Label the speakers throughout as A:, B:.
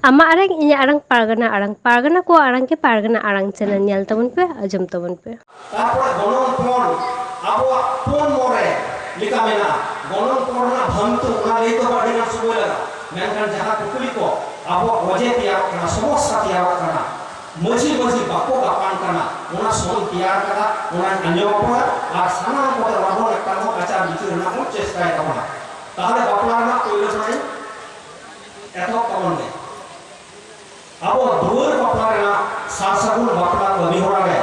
A: Ama arang inya arang pargana ko arang ke pargana arang channel nyel tabun pe ajam tabun pe.
B: তারপরে গণনপণ আবহাওয়া কোন মোড়ে লেখা মেনা গণনপণ না ভাঙতো ওনা লেতো বাড়ি না সময় লাগা মেনখান যাহা কুকুলি কো আবহাওয়া অজেতিয়ার কানা সমস্যাতিয়ার কানা মজি মজি বাপো গাপান কানা ওনা সমতিয়ার কানা ওনা আঞ্জম পড়া আর সানাম পড়া রাবণ একটা মো আচার বিচার না মো চেষ্টায় তাবনা তাহলে বাপলা না কইলো নাই এত কমন নেই আবো দূর বাপলা না সাসাগুন বাপলা কবি হরা গে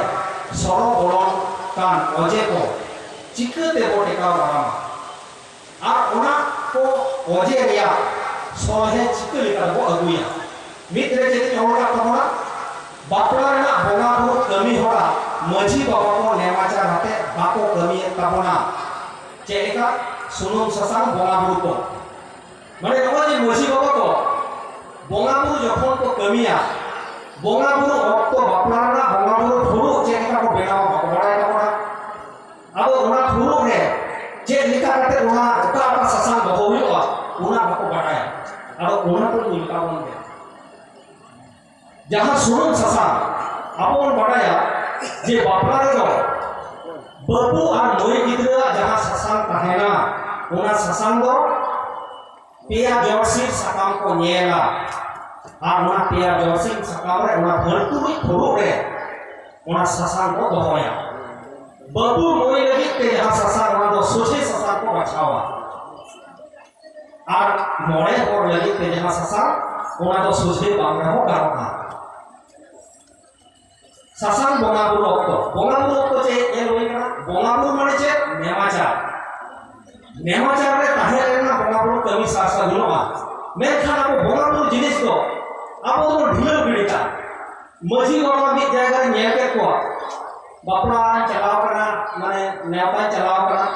B: সরো বলন কান অজে কো চিকতে বো টেকাও রামা আর ওনা কো অজে রিয়া সহে চিকলি কা বো আগুয়া মিত্রে যেতে হরা তমরা বাপলা না বঙা বো কমি হরা মজি বাবা কো নেমাচা হাতে বাকো কমি তাবনা চেকা সুনুম সাসাং বঙা বো কো মানে নয় যে মজি বাবা কো বঙা বো যখন কো কমিয়া বঙা বো অক্ত বাপলা না বঙা বো ধুরু চেকা কো বেনাও বাকো বড়াই তাবনা আবো ওনা ধুরু রে যে লিখা কাতে ওনা ওটা আপা সাসাং বাবো হইওয়া ওনা বাকো বড়াই আবো ওনা তো লিখা বনবে যাহা সুনুম সাসাং আপন বড়ায়া যে বাপলা রে বাবু আর নই গিদ্রা যাহা সাসাং তাহেনা ওনা সাসাং দো পেয়া জর্সির সাকাম কো নিয়েলা আর ওনা পেয়া জর্সির সাকাম রে ওনা ধরতুরি ধরু রে ওনা সাসাং কো দহয়া বাবু নই লাগিত তে যাহা সাসাং ওনা দো সোজে সাসাং কো বাছাওয়া আর মরে পর লাগিত তে যাহা সাসাং ওনা দো সোজে বাংলা হো গারনা সাসাং বঙাবুর অক্ত চে এ লই না বঙাবুর মানে চে নেমাচার নেমাচার রে তাহে রে না বঙাবুর কমি সাসা গুলোয়া মেনখান আবো বঙাবুর জিনিস তো আবো তো ঢিলো গিড়িতা মজি বাবা মি জায়গা রে নেল কে को বাপলা চালাও করা মানে নেওতা চালাও করা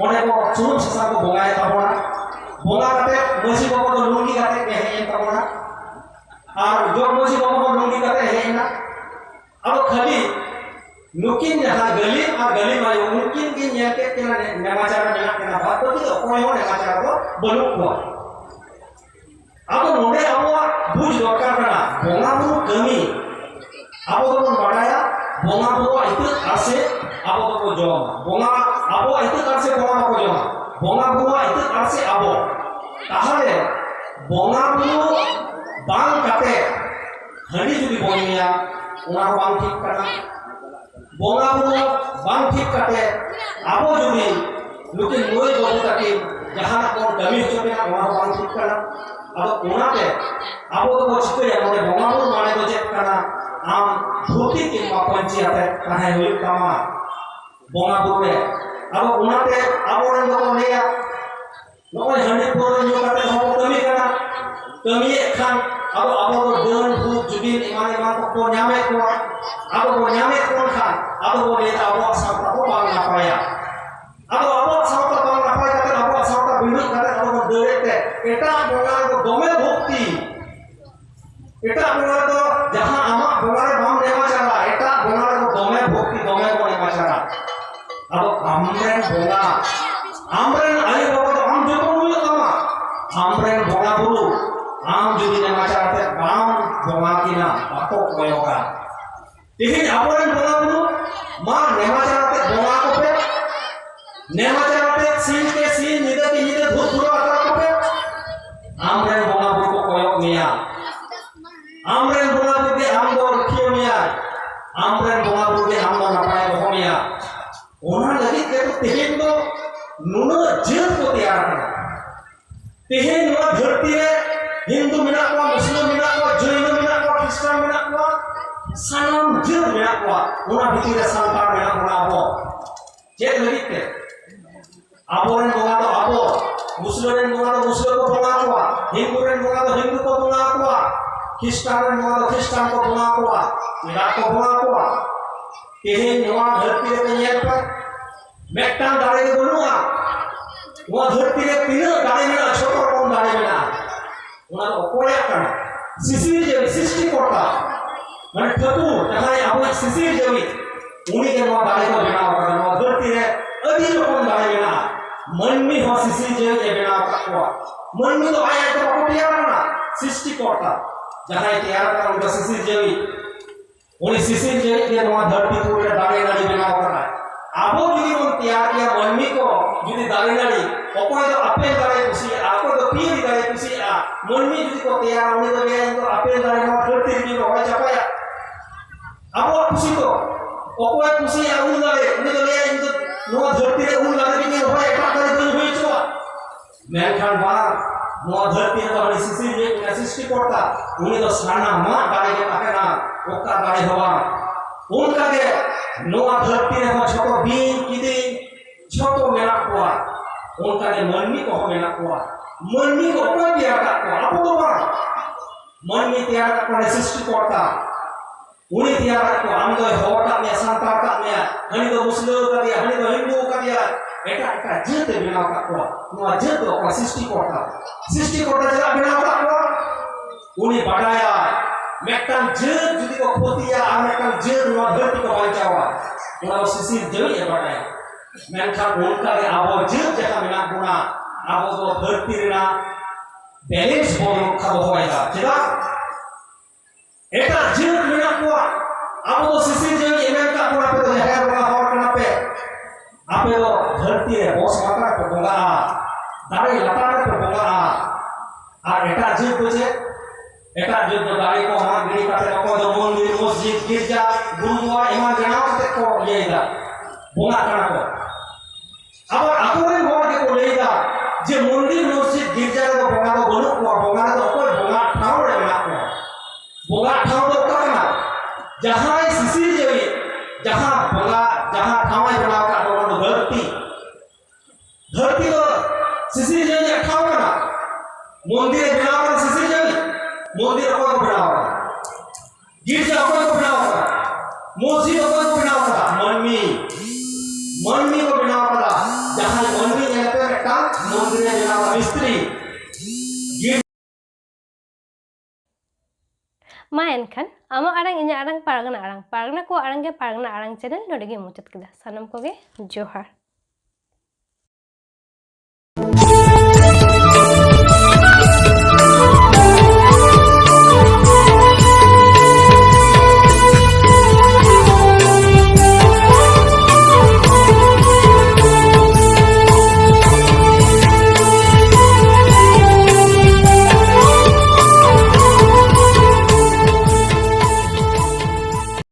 B: ওনে কো সুনুম সাসা কো বঙায় তাবনা বঙা কাতে মজি বাবা তো লুঙ্গি কাতে কে হেন তাবনা আর জব মজি বাবা को লুঙ্গি কাতে হেন না अब खाली नुकिन जहाँ गली और गली वाले नुकिन की न्याके के ना नमाचार में ना बात तो किधर कोई और नमाचार को बलू को अब मोड़े अब बुझ दोकार करना बोंगा बुरु कमी अब तो कौन बढ़ाया बोंगा बुरु इतने आसे अब तो को जॉब बोंगा अब इतने आसे बोंगा को जॉब बोंगा बुरु इतने आसे अब ताहले बोंगा बुरु बांग काटे हनी जुदी बोनिया ওনা বাং ঠিক কানা বঙা বুড়ো বাং ঠিক কাটে আবো যদি লুকিন নই বাবু তাকে যাহা কোন কমি হচ্ছে না ওনা বাং ঠিক কানা আবো ওনাতে আবো তো চিকে মানে বঙা বুড়ো মানে তো চেক কানা আম ধুতি কিংবা পঞ্চায়েতে কানে হই কামা বঙা বুড়ো আবো ওনাতে আবো রে তো নেয়া নয় হান্ডি পরে নিও কাটে হবো কমি কানা কমি খান अब अब को दोन भूत जुबिन इमान इमान को न्यामे को अब को न्यामे को खान अब को लेता अब साउता को बांग ना पाया अब साउता बांग ना पाया करते अब साउता बिंदु करते अब को दोरेते एटा बोला को दोमे भक्ति एटा बोला तो जहां आमा बोला बांग नेमा चला एटा बोला को दोमे भक्ति दोमे को नेमा चला अब आमरेन बोला आमरेन आई बाबा तो हम जो को मुल कामा आमरेन बोला गुरु आम जुदी नमाचार ते बाम बोंगा किना बाको कोयोगा तिहिन आपोरेन बोंगा बुरु मा नमाचार ते बोंगा को पे नमाचार ते सीन के सीन निदे की निदे धुत धुरो अतरा को पे आमरेन बोंगा बुरु को कोयोग मिया आमरेन बोंगा बुरु के आम दो रखियो मिया आमरेन बोंगा बुरु के आम दो नपाय को मिया ओना लगी के तो तिहिन तो नुनो जेल को तैयार करना तिहिन नुनो धरती रे हिंदू मिना को मुस्लिम मिना को जैन मिना को क्रिश्चियन मिना को सानाम जर मिना को ओना भितरे सान्तार मिना को आबो चेक लगिते आबो रेन बोंगा तो आबो मुस्लिम रेन बोंगा तो मुस्लिम को बोंगा को हिंदू रेन बोंगा तो हिंदू को बोंगा को क्रिश्चियन रेन बोंगा तो क्रिश्चियन को बोंगा को मिना को बोंगा को तेहे नवा धरती रे नेल पर मेक्टान दारे के बोलुआ वो धरती रे तीन दारे मिना छोटो कम दारे मिना ওনা অপয়া কানা সিসির যে সৃষ্টি করতা মানে ঠাকুর তাহাই আবো সিসির যেমি উনি কে নোয়া দাঁড়ে কো বেনাও কানা নোয়া ধরতি রে আদি রকম দাঁড়ে বেনা মনমি হ সিসির যে বেনাও কাকো মনমি তো আয়া তো পটিয়া না সৃষ্টি করতা जहां तैयार कर उनका सिसिर जेवी उन्हें सिसिर जेवी के नवा धरती पूरे दारे नाड़ी बनाव करना आबो जुदी बन तैयार किया मनमी को जुदी दारे नाड़ी अकोय तो अपेल दारे कुसी आको तो पीर दारे कुसी आ मनमी जुदी को तैयार उन्हें तो ले तो अपेल दारे नवा धरती जुदी होय चपाया आबो कुसी तो अकोय कुसी आ उन दारे उन्हें तो ले तो नवा धरती रे उन दारे जुदी होय एटा करे तो होय चुआ मेनखान बार नवा धरती रे तो हनी सिसिर जेवी के सृष्टि करता उन्हें तो साना मा दारे के ताके ना ओका दारे हवा उनका के नवा धरती रे छोटो बीन किदी छोटो मेना कोआ उनका के मनमी को मेना कोआ मनमी को कोई तैयार का आपो तो बा मनमी तैयार का सृष्टि करता उन्हें तैयार को आम तो होटा में सांता का में हनी तो मुस्लिम का दिया हनी तो हिंदू का दिया एटा एटा जेते बिना का को नवा जेते को सृष्टि करता जरा बिना का को उन्हें बढ़ाया मेकटान जेत जुदी को खोतिया आ मेकटान जेत नवा धरती को बांचावा उना सिसिर जेवी ए बढ़ाया मेनखा उनका के आबो जेत जका बिना गुना आबो तो धरती रेना बैलेंस बोल खबो होएगा चला एटा जेत बिना को आबो तो सिसिर जेवी एमेन का पुरा पे तो जका बंगा हर कना पे आपे तो धरती रे बॉस मात्रा पे बंगा दारे लतारे पे बंगा आ एटा जेत बजे एटा जो दारे को हमार गिरी काटे को जो मंदिर मस्जिद गिरजा गुरुद्वारा एमा जनाव ते को लेगा बोंगा कना को अब आकोरे होर के को लेगा जे मंदिर मस्जिद गिरजा रे बोंगा को बनु को बोंगा तो कोई बोंगा ठाव रे ना को बोंगा ठाव तो करना जहां सिसिर जेवी जहां बोंगा जहां ठाव बना का तो धरती तो सिसिर जेवी ठाव ना मंदिर बनाव का सिसिर जेवी मंदिर को बनावा गिरजा को बनावा मस्जिद को बनावा मनमी को बनावा जहां मनमी नेते बेटा मंदिर बनावा मिस्त्री
A: मा एनखान आमा आड़ांग इᱧᱟᱹᱜ आड़ांग पारगना को आड़ांग के पारगना आड़ांग चैनल नोडे गे मुचाद केदा सानम को गे जोहार।